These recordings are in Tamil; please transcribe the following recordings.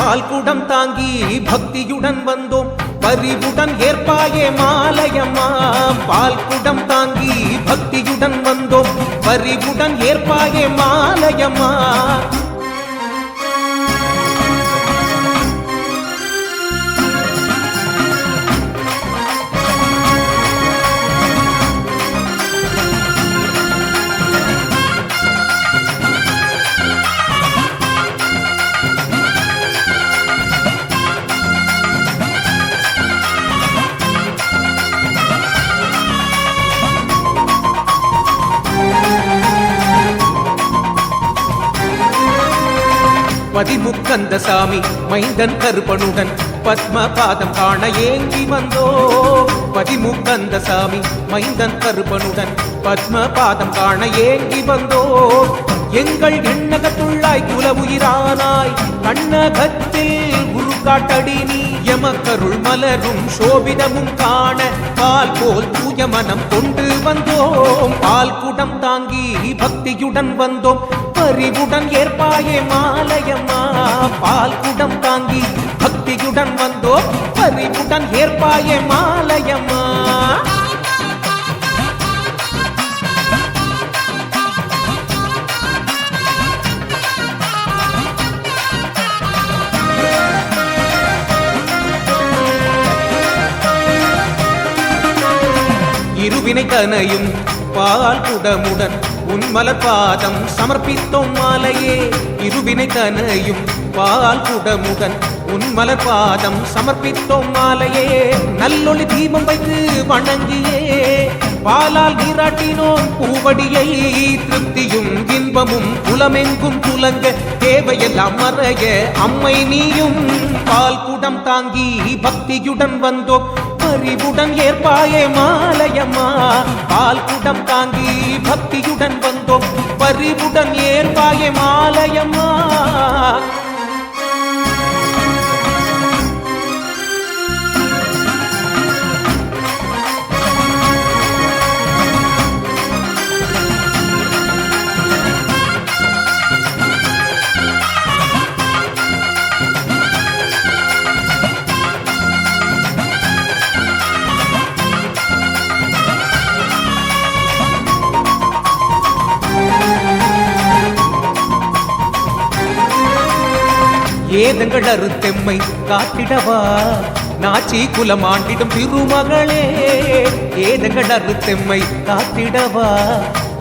பால் குடம் தாங்கி பக்தியுடன் வந்தோம் பரிவுடன் ஏற்பாயே மாலையம்மா பால் குடம் தாங்கி பக்தியுடன் வந்தோம் பரிவுடன் ஏற்பாயே மாலையம்மா பதிமுக்கந்த சாமி மைந்தன் கருப்பனுடன் பத்ம பாதம் காண ஏங்கி வந்தோ பதிமுக்கந்த சாமி மைந்தன் கருப்பனுடன் பத்ம பாதம் காண ஏங்கி வந்தோ எங்கள் எண்ணகத்துள்ளாய் குல உயிரானாய் கண்ணகத்தில் உருக்காட்டடி நீ எமக்கருள் மலரும் சோபிதமும் காண பால் போல் தூய மனம் கொண்டு வந்தோம் பால் குடம் தாங்கி பக்தியுடன் வந்தோம் பரிவுடன் ஏற்பாயே மாலையம்மா பால் குடம் தாங்கி பக்தியுடன் வந்தோம் பரிவுடன் ஏற்பாயே மாலையம்மா இருவினை தனையும் பால் குடமுடன் உன்மலர் பாதம் சமர்ப்பித்தோம் மாலையே இருவினை தனையும் பால் குடமுடன் உன்மலர் பாதம் சமர்ப்பித்தோம் மாலையே நல்லொளி தீபம் வைத்து வணங்கியே பாலால் நீராட்டினோம் பூவடியை திருப்தியும் இன்பமும் புலமெங்கும் துலங்க தேவையெல்லாம் மறைய அம்மை நீயும் பால் குடம் தாங்கி பக்தியுடன் வந்தோம் பரிவுடன் ஏற்பாயே மாலையம்மா பால் குடம் தாங்கி பக்தியுடன் வந்தோம் பரிவுடன் ஏற்பாயே மாலையம்மா ஏதங்கள் அறுத்தெம்மை காட்டிடவா நாச்சி குலமாண்டிடும் திருமகளே ஏதங்கள் அறுத்தெம்மை காட்டிடவா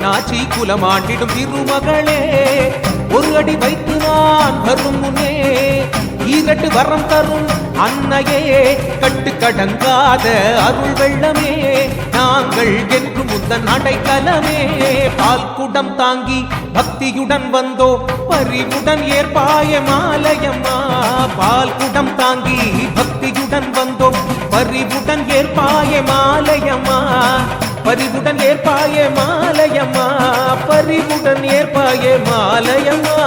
நாச்சி குலமாண்டிடும் திருமகளே ஒரு அடி வைத்து நான் வரும் முன்னே ஈரட்டு வரம் தரும் அன்னையே கட்டு கடங்காத அருள் வெள்ளமே நாங்கள் என்று முந்தன் அடைக்கலமே பால் குடம் தாங்கி பக்தியுடன் வந்தோ பரிவுடன் ஏற்பாய மாலையம்மா பால் குடம் தாங்கி பக்தியுடன் வந்தோம் பரிவுடன் ஏற்பாய மாலையம்மா பரிவுடன் ஏற்பாய மாலையம்மா பரிவுடன் ஏற்பாய மாலையம்மா